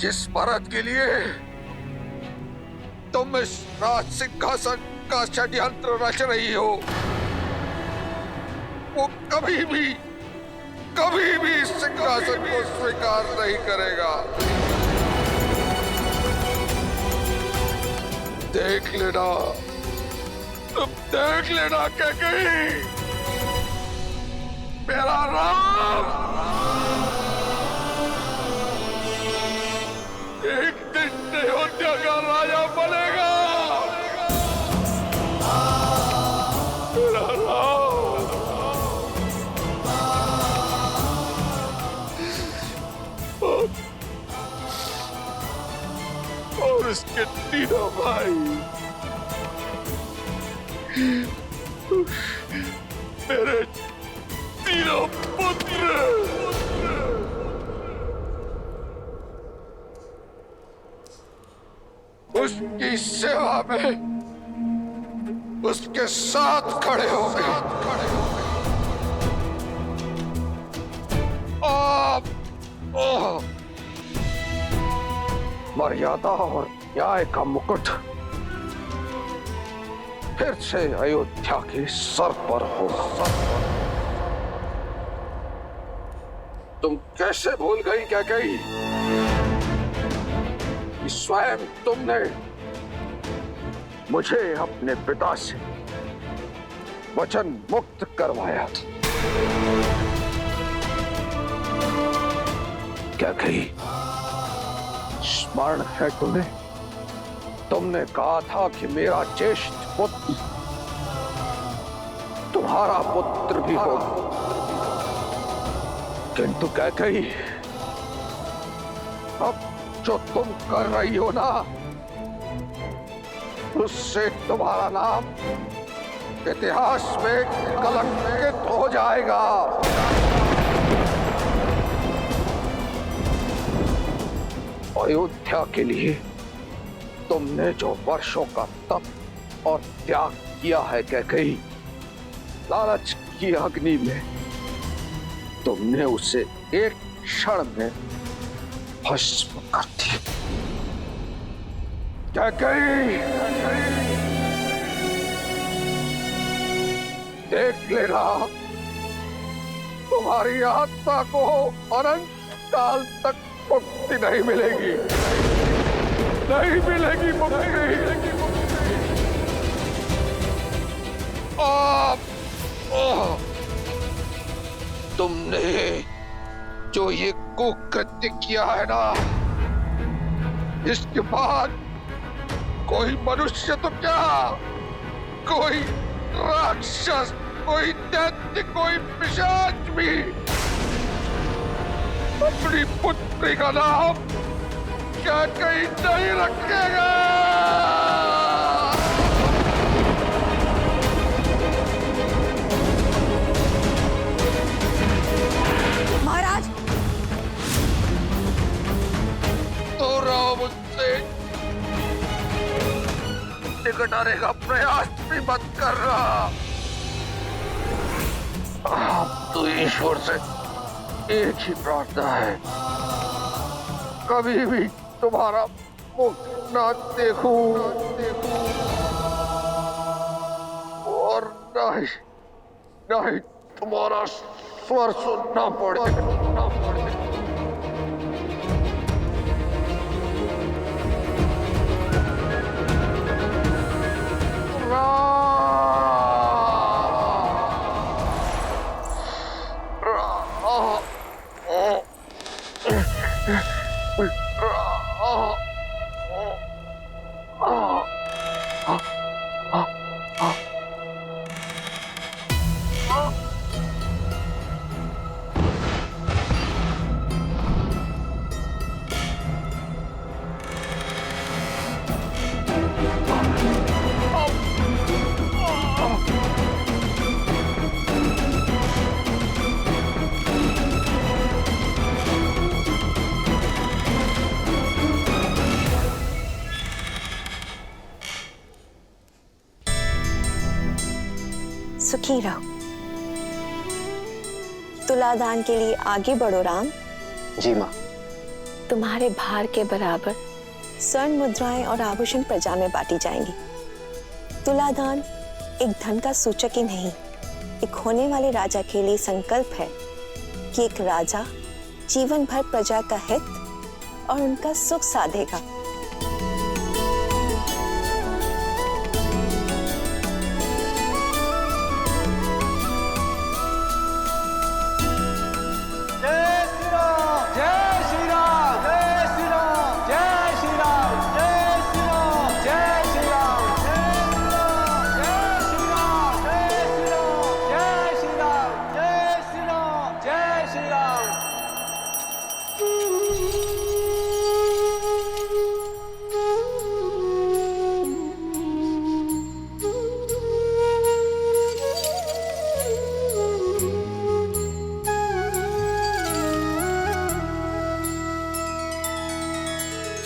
जिस मर्द के लिए तुम इस राज सिंहासन का षड्यंत्र रच रही हो, वो कभी भी इस सिंहासन को स्वीकार नहीं करेगा। देख लेना, तुम देख लेना कैकेयी, मेरा राम एक दिन अयोध्या का राजा बनेगा। मेरा राम और इसके तीनों भाई मेरे तीनों पुत्र उसकी सेवा में उसके साथ खड़े हो गए। मर्यादा और न्याय का मुकुट फिर से अयोध्या के सर पर होगा। तुम कैसे भूल गई कैकेयी कि स्वयं तुमने मुझे अपने पिता से वचन मुक्त करवाया था। कैकेयी, स्मरण है तुम्हें? तुमने कहा था कि मेरा ज्येष्ठ पुत्र तुम्हारा पुत्र भी होगा, किंतु कैकेयी अब जो तुम कर रही हो ना, उससे तुम्हारा नाम इतिहास में कलंकित हो जाएगा। अयोध्या के लिए तुमने जो वर्षों का तप और त्याग किया है कैकेयी, लालच की अग्नि में तुमने उसे एक क्षण में भस्म कर दिया। कैकेयी, देख लेना, तुम्हारी आत्मा को अनंत काल तक मुक्ति नहीं मिलेगी, नहीं मिलेगी मुक्ति। तुमने जो ये कुकृत्य किया है ना, इसके बाद कोई मनुष्य तो क्या, कोई राक्षस, कोई दैत्य, कोई पिशाच भी अपनी पुत्री का नाम कैकेयी नहीं रखेगा। महाराज, तो राम मुझसे निकट आने का प्रयास भी मत कर रहा। अब तो ईश्वर से एक ही प्रार्थना है, कभी भी तुम्हारा मुख ना देखूं और ना ही तुम्हारा स्वर सुनना पड़े। सुखी रहो। तुलादान के लिए आगे बढ़ो राम। जी माँ। तुम्हारे भार के बराबर स्वर्ण मुद्राएं और आभूषण प्रजा में बांटी जाएंगी। तुलादान एक धन का सूचक ही नहीं, एक होने वाले राजा के लिए संकल्प है कि एक राजा जीवन भर प्रजा का हित और उनका सुख साधेगा।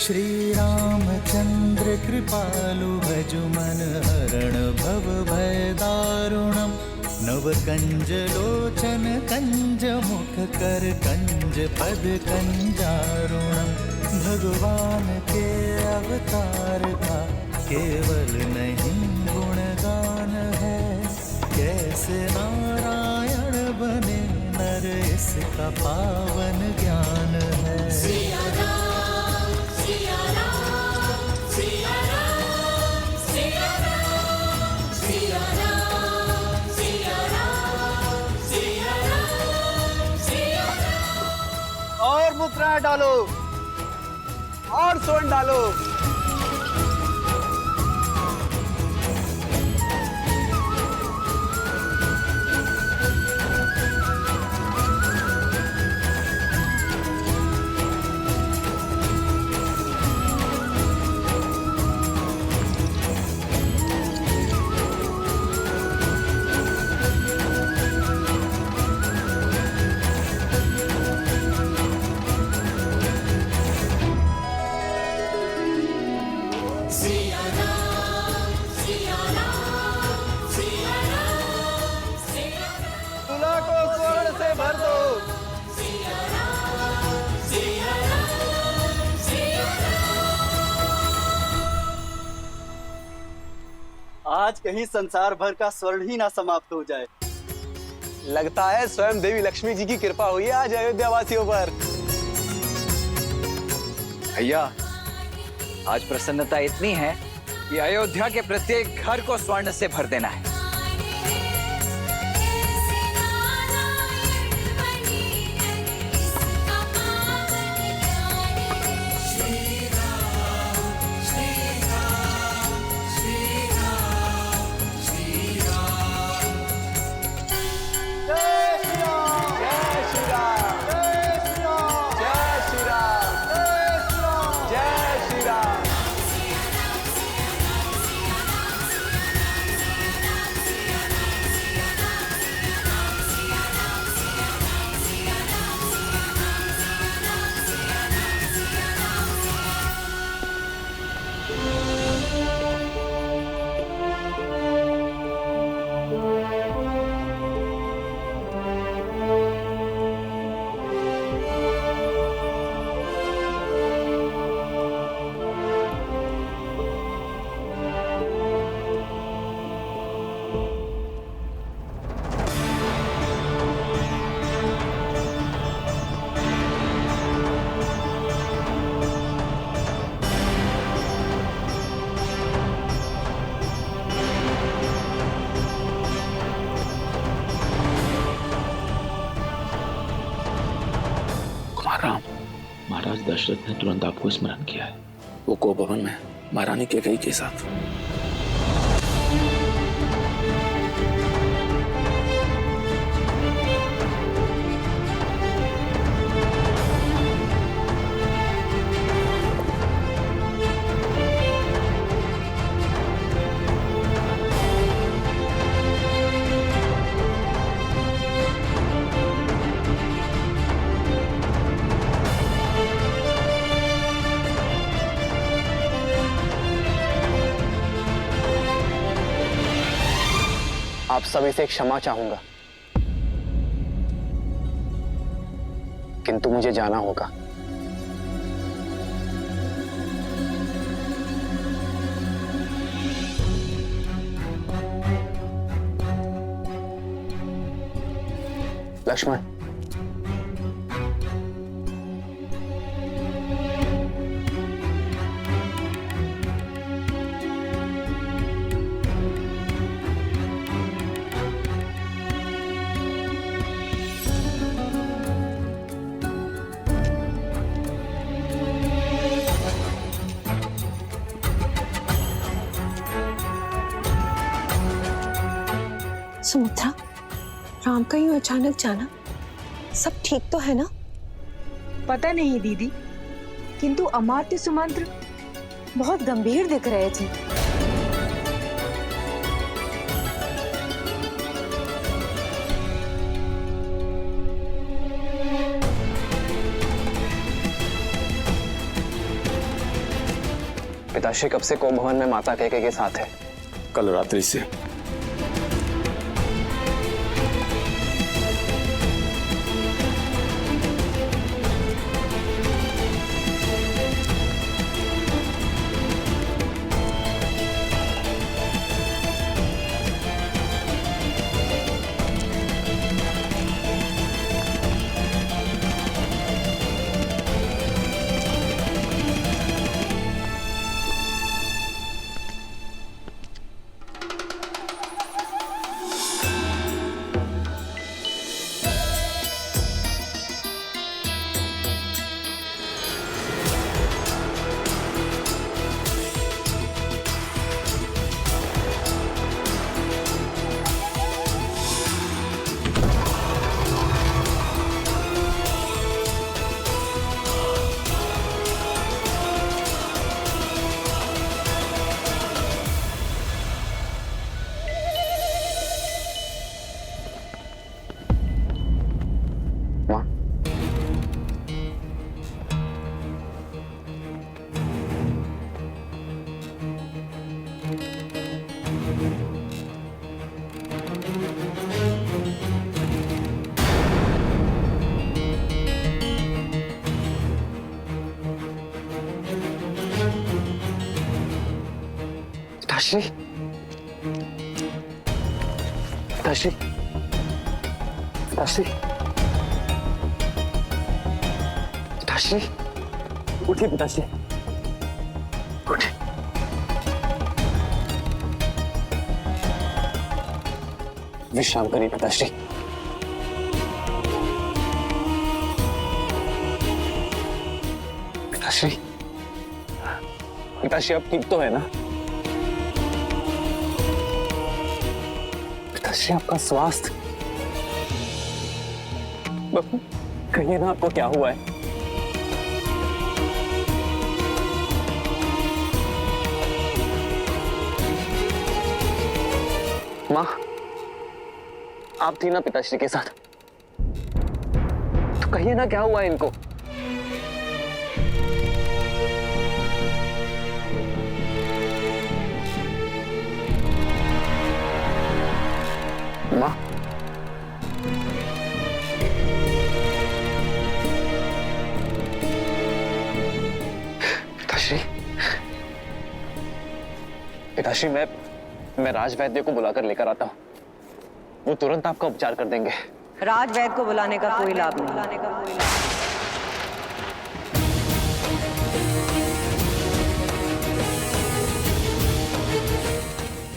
श्री रामचंद्र कृपालु भजु मन हरण भव भय दारुणम नव कंज लोचन कंज मुख कर कंज पद कंजारुणम। भगवान के अवतार का केवल नहीं गुणगान है, कैसे नारायण बने नर इसका पावन ज्ञान है। और मुद्राएं डालो और स्वर्ण डालो। आज कहीं संसार भर का स्वर्ण ही ना समाप्त हो जाए। लगता है स्वयं देवी लक्ष्मी जी की कृपा हुई है आज अयोध्या वासियों पर। भैया, आज प्रसन्नता इतनी है कि अयोध्या के प्रत्येक घर को स्वर्ण से भर देना है। राम, महाराज दशरथ ने तुरंत आपको स्मरण किया है। वो गोभवन में महारानी कैकेयी के साथ। आप सभी से क्षमा चाहूंगा, किंतु मुझे जाना होगा। लक्ष्मण, सुमित्रा, राम का यूं अचानक जाना, सब ठीक तो है ना? पता नहीं दीदी, किंतु अमात्य सुमंत्र बहुत गंभीर दिख रहे थे। पिताश्री कब से कोम भवन में माता कैकेयी के साथ है? कल रात्रि से। पिताश्री, पिताश्री, पिताश्री, पिताश्री, उठिए पिताश्री, उठिए। विश्राम करिए पिताश्री। पिताश्री, पिताश्री अब ठीक तो है ना? पिताश्री आपका स्वास्थ्य, कहिए ना आपको क्या हुआ है? माँ, आप थी ना पिताश्री के साथ, तो कहिए ना क्या हुआ है इनको? माँ, पिताश्री, पिताश्री, मैं राजवैद्य को बुलाकर लेकर आता हूँ। वो तुरंत आपका उपचार कर देंगे। राजवैद्य को बुलाने का कोई लाभ नहीं।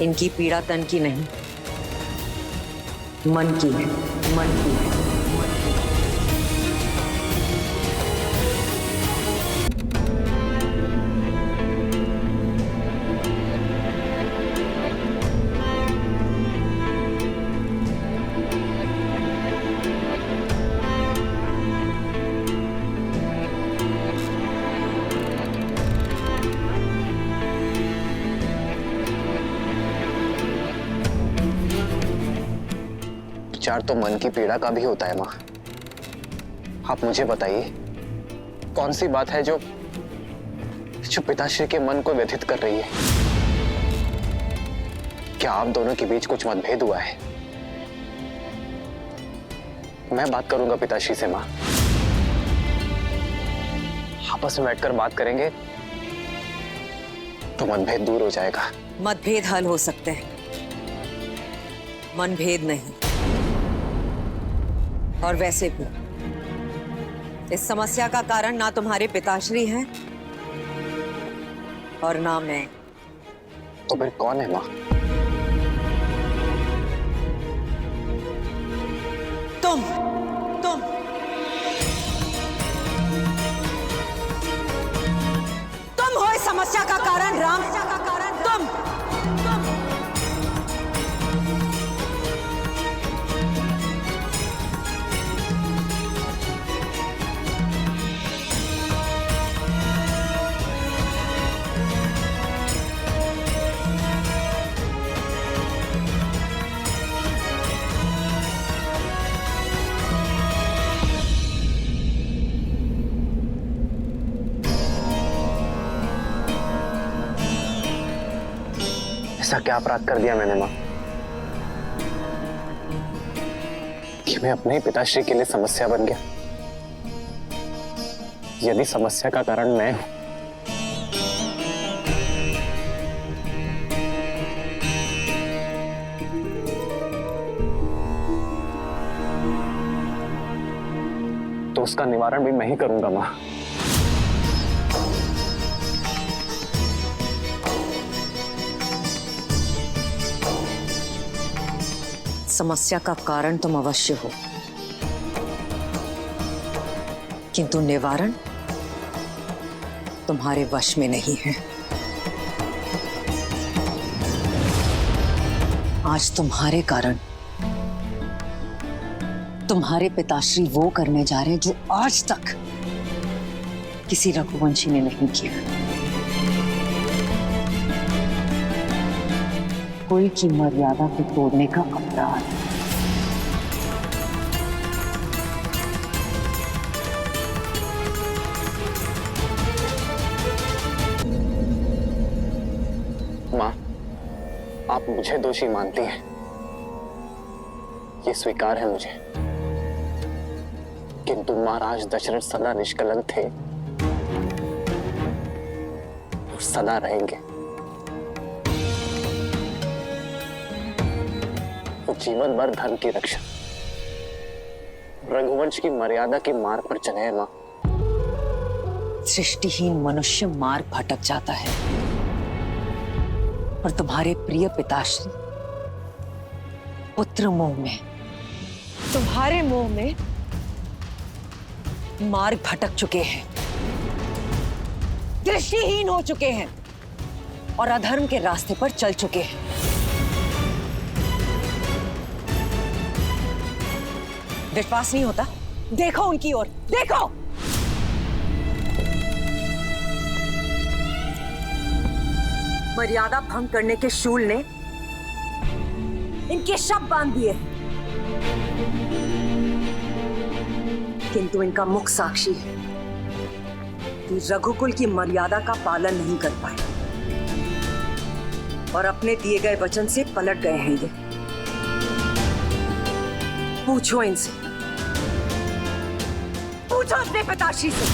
इनकी पीड़ा तन की नहीं, मन की है, मन की है। उपचार तो मन की पीड़ा का भी होता है माँ। आप मुझे बताइए, कौन सी बात है जो पिताश्री के मन को व्यथित कर रही है? क्या आप दोनों के बीच कुछ मतभेद हुआ है? मैं बात करूंगा पिताश्री से माँ। आपस में बैठकर बात करेंगे तो मतभेद दूर हो जाएगा। मतभेद हल हो सकते हैं, मनभेद नहीं। और वैसे भी इस समस्या का कारण ना तुम्हारे पिताश्री हैं और ना मैं। तो फिर कौन है माँ? तुम हो इस समस्या का कारण राम। तुम ऐसा क्या अपराध कर दिया मैंने माँ कि मैं अपने ही पिताश्री के लिए समस्या बन गया? यदि समस्या का कारण मैं हूं, तो उसका निवारण भी मैं ही करूंगा माँ। समस्या का कारण तुम अवश्य हो, किंतु निवारण तुम्हारे वश में नहीं है। आज तुम्हारे कारण तुम्हारे पिताश्री वो करने जा रहे हैं जो आज तक किसी रघुवंशी ने नहीं किया। कोई की मर्यादा को तोड़ने का अपराध। माँ, आप मुझे दोषी मानती हैं, ये स्वीकार है मुझे, किंतु महाराज दशरथ सदा निष्कलंक थे और सदा रहेंगे। जीवन भर धर्म की रक्षा, रघुवंश की मर्यादा की मार्ग पर चले हैं मां। सृष्टिहीन मनुष्य मार्ग भटक जाता है और तुम्हारे प्रिय पिताश्री पुत्र मोह में, तुम्हारे मोह में मार्ग भटक चुके हैं, दृष्टिहीन हो चुके हैं और अधर्म के रास्ते पर चल चुके हैं। विश्वास नहीं होता? देखो उनकी ओर, देखो। मर्यादा भंग करने के शूल ने इनके शव बांध दिए, किंतु इनका मुख साक्षी है कि रघुकुल की मर्यादा का पालन नहीं कर पाए और अपने दिए गए वचन से पलट गए हैं। ये पूछो इनसे, पूछो अपने पिताश्री से,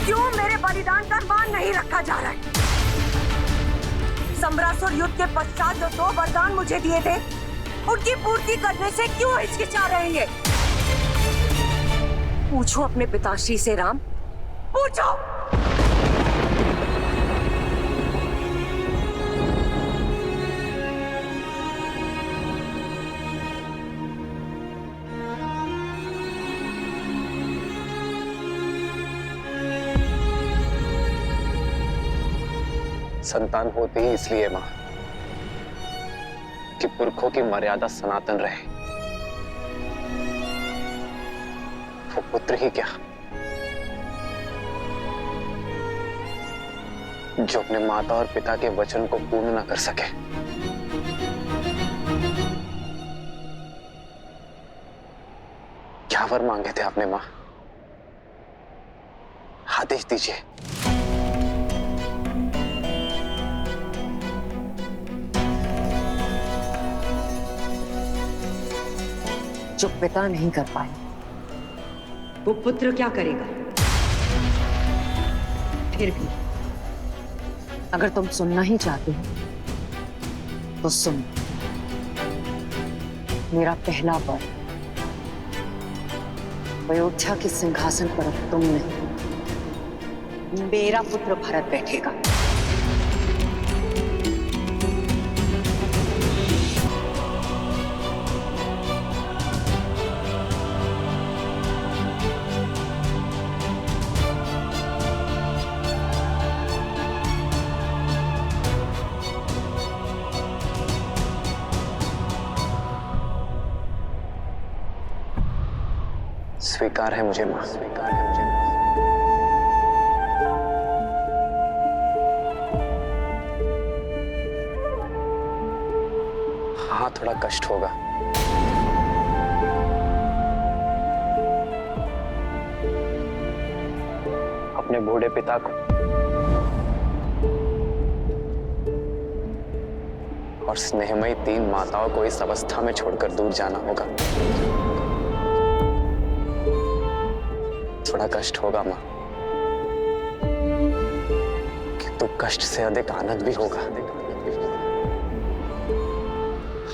क्यों मेरे बलिदान का मान नहीं रखा जा रहा है? सम्रासुर युद्ध के पश्चात जो 2 वरदान मुझे दिए थे, उनकी पूर्ति करने से क्यों हिचकिचा रहे हैं? पूछो अपने पिताश्री से राम, पूछो। संतान होते ही इसलिए मां कि पुरखों की मर्यादा सनातन रहे। वो पुत्र ही क्या, जो अपने माता और पिता के वचन को पूर्ण न कर सके। क्या वर मांगे थे आपने मां? आदेश दीजिए। जो पिता नहीं कर पाए वो पुत्र क्या करेगा? फिर भी अगर तुम सुनना ही चाहते हो तो सुन, मेरा पहला वर अयोध्या के सिंहासन पर अब तुम नहीं, मेरा पुत्र भरत बैठेगा। स्वीकार है मुझे मां, स्वीकार है मुझे मां। हाँ, थोड़ा कष्ट होगा। अपने बूढ़े पिता को और स्नेहमयी 3 माताओं को इस अवस्था में छोड़कर दूर जाना होगा। थोड़ा कष्ट होगा मां, किंतु कष्ट से अधिक आनंद भी होगा।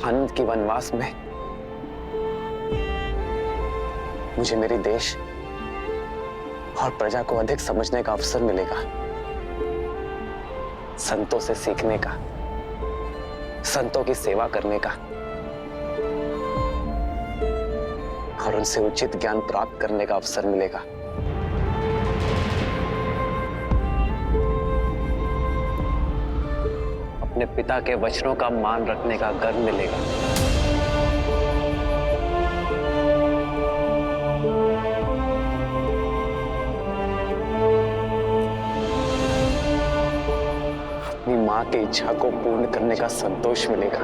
आनंद की वनवास में मुझे मेरी देश और प्रजा को अधिक समझने का अवसर मिलेगा, संतों से सीखने का, संतों की सेवा करने का और उनसे उचित ज्ञान प्राप्त करने का अवसर मिलेगा। अपने पिता के वचनों का मान रखने का गर्व मिलेगा। अपनी मां की इच्छा को पूर्ण करने का संतोष मिलेगा।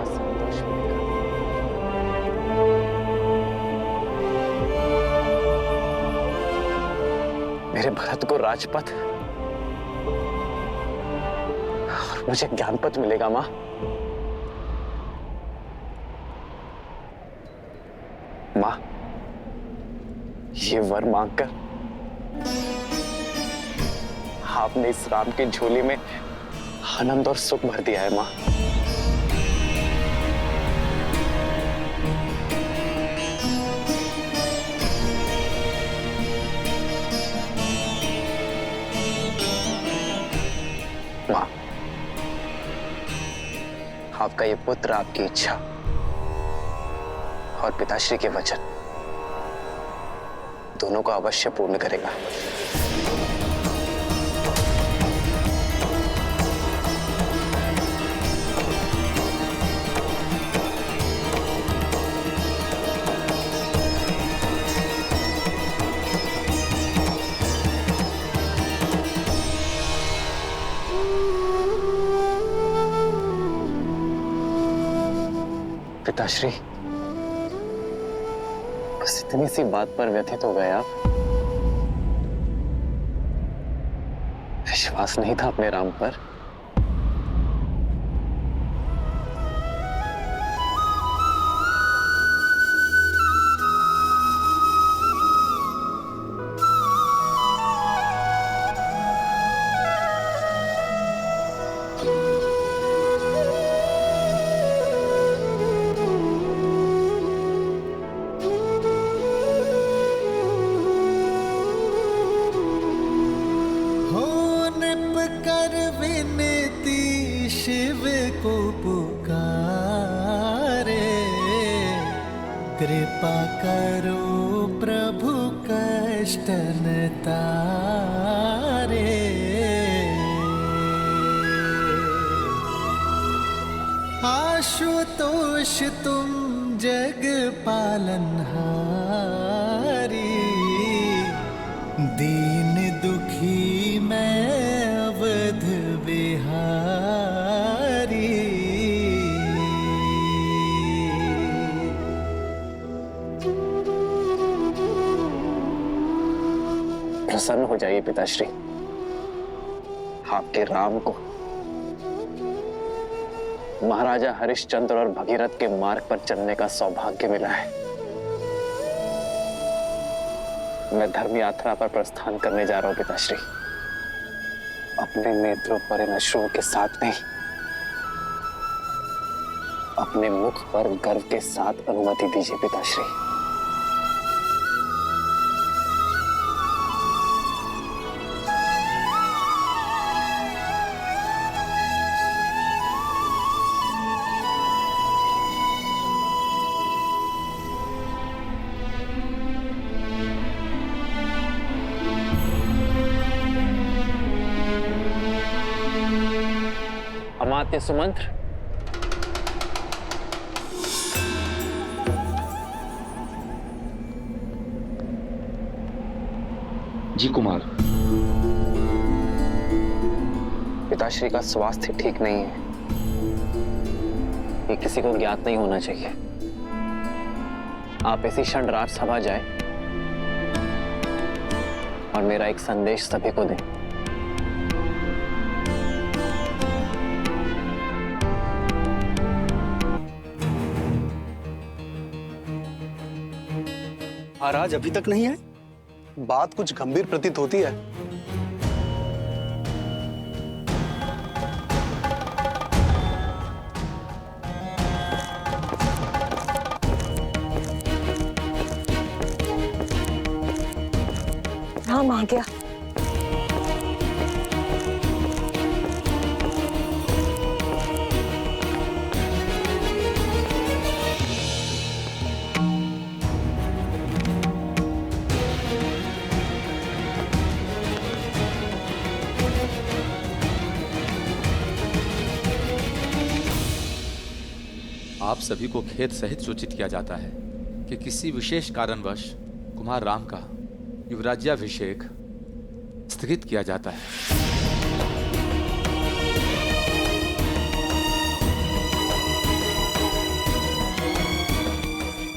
मेरे भरत को राजपथ और मुझे ज्ञानपथ मिलेगा मां। मां, ये वर मांगकर आपने इस राम की झोली में आनंद और सुख भर दिया है मां। मां, आपका ये पुत्र आपकी इच्छा और पिताश्री के वचन दोनों को अवश्य पूर्ण करेगा। पिताश्री, बस इतनी सी बात पर व्यथित हो गए आप? विश्वास नहीं था अपने राम पर? कृपा करो प्रभु कष्ट न तारे। आशुतोष तुम जग पालनहारी, दीन दुखी मैं अवध बिहारी। प्रसन्न हो जाइए पिताश्री, आपके राम को महाराजा हरिश्चंद्र और भगीरथ के मार्ग पर चलने का सौभाग्य मिला है। मैं धर्म यात्रा पर प्रस्थान करने जा रहा हूं पिताश्री, अपने नेत्रों पर इन अश्रुओं के साथ नहीं, अपने मुख पर गर्व के साथ अनुमति दीजिए पिताश्री। अमात्य सुमंत्र, जी कुमार। पिताश्री का स्वास्थ्य ठीक नहीं है, ये किसी को ज्ञात नहीं होना चाहिए। आप इसी क्षण राजसभा जाएं और मेरा एक संदेश सभी को दें। महाराज अभी तक नहीं है? बात कुछ गंभीर प्रतीत होती है। राम आ गया। आप सभी को खेद सहित सूचित किया जाता है कि किसी विशेष कारणवश कुमार राम का युवराज्याभिषेक स्थगित किया जाता है।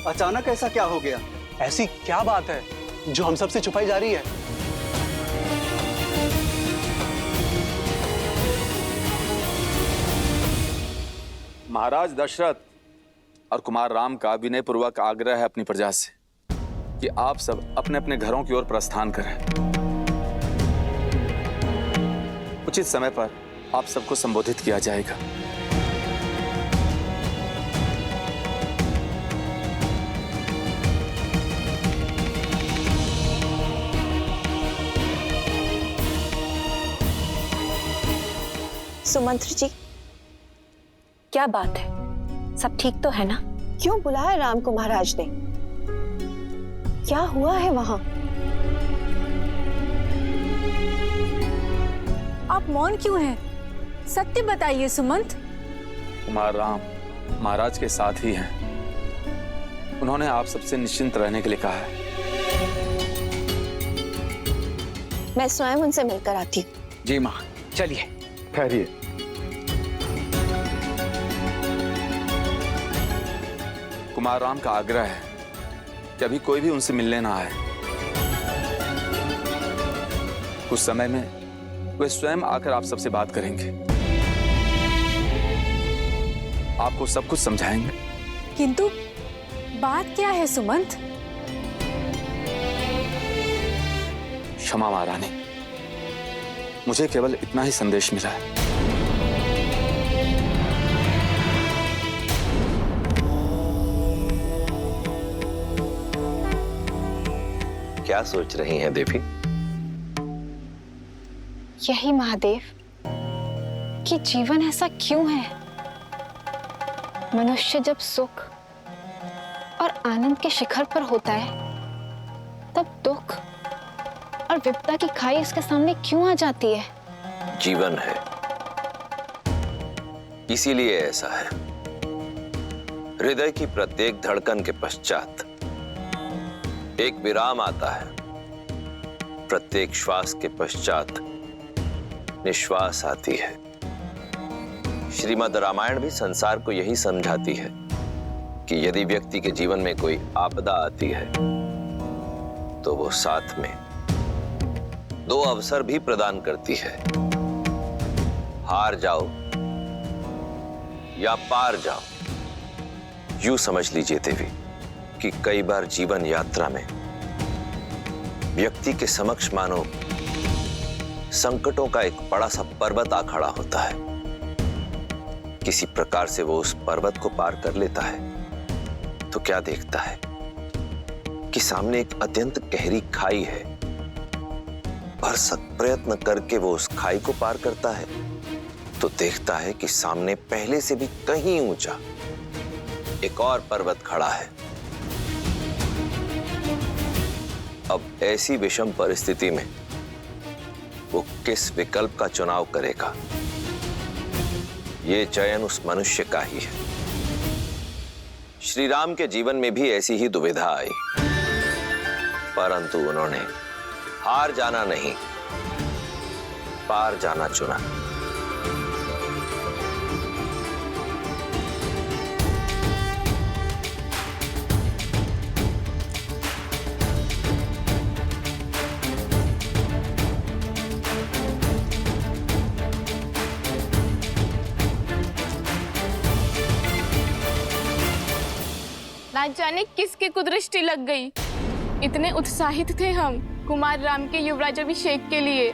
अचानक ऐसा क्या हो गया? ऐसी क्या बात है जो हम सबसे छुपाई जा रही है? महाराज दशरथ और कुमार राम का विनयपूर्वक आग्रह है अपनी प्रजा से कि आप सब अपने अपने घरों की ओर प्रस्थान करें। उचित समय पर आप सबको संबोधित किया जाएगा। सुमंत्र जी, क्या बात है? सब ठीक तो है ना? क्यों बुलाया राम को महाराज ने? क्या हुआ है वहां? आप मौन क्यों हैं? सत्य बताइए सुमंत। कुमार राम महाराज के साथ ही हैं। उन्होंने आप सबसे निश्चिंत रहने के लिए कहा है। मैं स्वयं उनसे मिलकर आती हूँ। जी माँ, चलिए। ठहरिए। कुमार राम का आग्रह है कि अभी कोई भी उनसे मिलने ना आए। कुछ समय में वे स्वयं आकर आप सबसे बात करेंगे, आपको सब कुछ समझाएंगे। किंतु बात क्या है सुमंत? क्षमा महारानी, मुझे केवल इतना ही संदेश मिला है। क्या सोच रही हैं देवी? यही महादेव कि जीवन ऐसा क्यों है? मनुष्य जब सुख और आनंद के शिखर पर होता है, तब दुख और विपदा की खाई उसके सामने क्यों आ जाती है? जीवन है, इसीलिए ऐसा है। हृदय की प्रत्येक धड़कन के पश्चात एक विराम आता है। प्रत्येक श्वास के पश्चात निश्वास आती है। श्रीमद् रामायण भी संसार को यही समझाती है कि यदि व्यक्ति के जीवन में कोई आपदा आती है तो वो साथ में दो अवसर भी प्रदान करती है। हार जाओ या पार जाओ। यूं समझ लीजिए देवी कि कई बार जीवन यात्रा में व्यक्ति के समक्ष मानो संकटों का एक बड़ा सा पर्वत आ खड़ा होता है। किसी प्रकार से वो उस पर्वत को पार कर लेता है तो क्या देखता है कि सामने एक अत्यंत गहरी खाई है। भरसक प्रयत्न करके वो उस खाई को पार करता है तो देखता है कि सामने पहले से भी कहीं ऊंचा एक और पर्वत खड़ा है। अब ऐसी विषम परिस्थिति में वो किस विकल्प का चुनाव करेगा, ये चयन उस मनुष्य का ही है। श्री राम के जीवन में भी ऐसी ही दुविधा आई, परंतु उन्होंने हार जाना नहीं, पार जाना चुना। ना जाने किसकी कुदृष्टि लग गई। इतने उत्साहित थे हम कुमार राम के युवराज अभिषेक के लिए।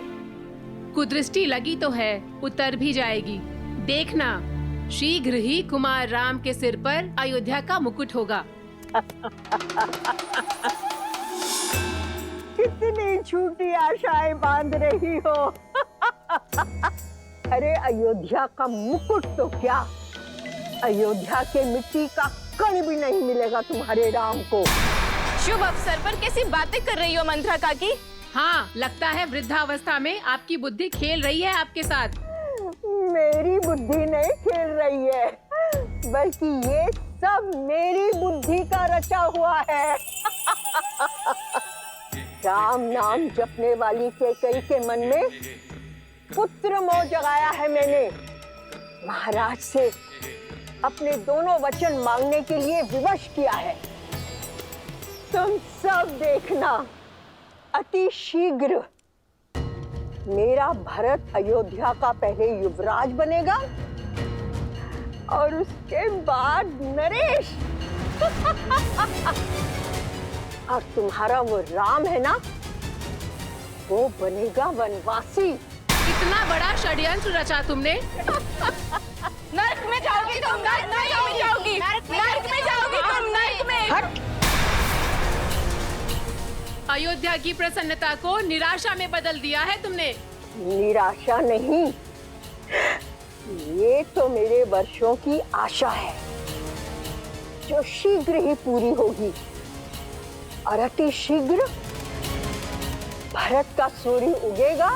कुदृष्टि लगी तो है, उतर भी जाएगी। देखना, शीघ्र ही कुमार राम के सिर पर अयोध्या का मुकुट होगा। कितनी झूठी आशाएं बांध रही हो। अरे अयोध्या का मुकुट तो क्या, अयोध्या के मिट्टी का कण भी नहीं मिलेगा तुम्हारे राम को। शुभ अवसर पर कैसी बातें कर रही हो मंत्रा काकी? हाँ, लगता है वृद्धावस्था में आपकी बुद्धि खेल रही है आपके साथ। मेरी बुद्धि नहीं खेल रही है, बल्कि ये सब मेरी बुद्धि का रचा हुआ है। राम नाम जपने वाली कैकेयी के मन में पुत्र मोह जगाया है मैंने। महाराज से अपने दोनों वचन मांगने के लिए विवश किया है। तुम सब देखना, अति शीघ्र मेरा भरत अयोध्या का पहले युवराज बनेगा और उसके बाद नरेश। और तुम्हारा वो राम है ना, वो बनेगा वनवासी। इतना बड़ा षड्यंत्र रचा तुमने। नरक में जाओगी तुम, नरक में जाओगी, नरक में जाओगी तुम, नरक में। हट! अयोध्या की प्रसन्नता को निराशा में बदल दिया है तुमने। निराशा नहीं, ये तो मेरे वर्षों की आशा है जो शीघ्र ही पूरी होगी। और अति शीघ्र भरत का सूर्य उगेगा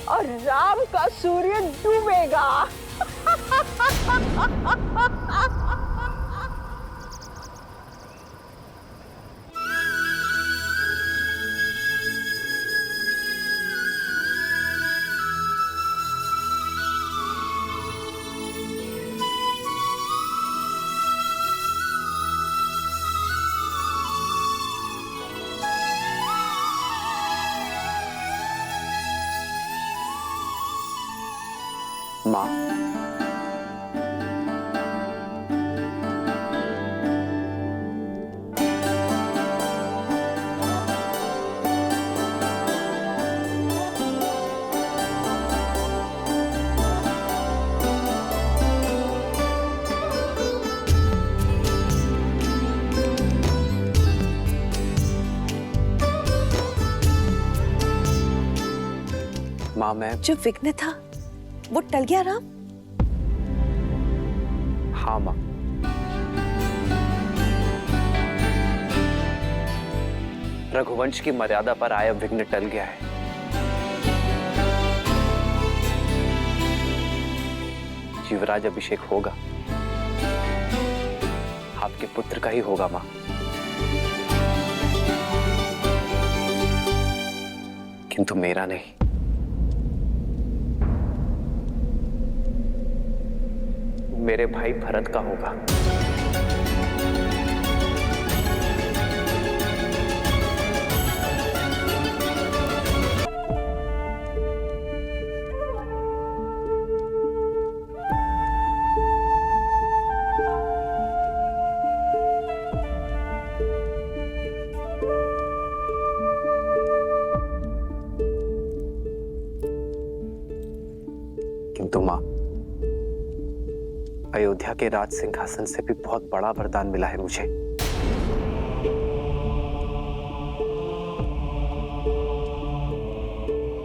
और राम का सूर्य डूबेगा। माँ, माँ मैं जो विघ्न था वो टल गया राम? हाँ माँ, रघुवंश की मर्यादा पर आया विघ्न टल गया है। युवराज अभिषेक होगा, आपके पुत्र का ही होगा माँ। किंतु मेरा नहीं। मेरे भाई भरत का होगा। किंतु मां, अयोध्या के राज सिंहासन से भी बहुत बड़ा वरदान मिला है मुझे।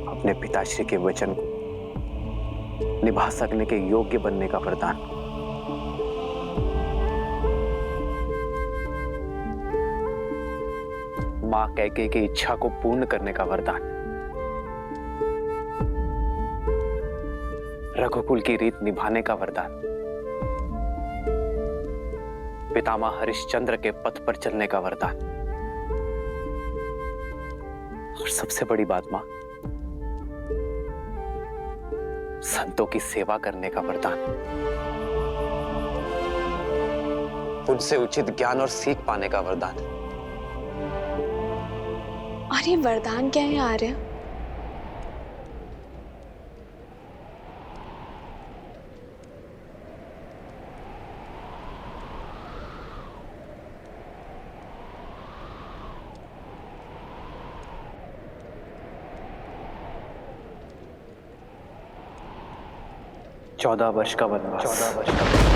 अपने पिताश्री के वचन को निभा सकने के योग्य बनने का वरदान। मां कैकेयी की इच्छा को पूर्ण करने का वरदान। रघुकुल की रीत निभाने का वरदान। पितामह हरिश्चंद्र के पथ पर चलने का वरदान। और सबसे बड़ी बात मां, संतों की सेवा करने का वरदान। उनसे उचित ज्ञान और सीख पाने का वरदान। और ये वरदान क्या है आर्य? चौदह वर्ष का वनवास।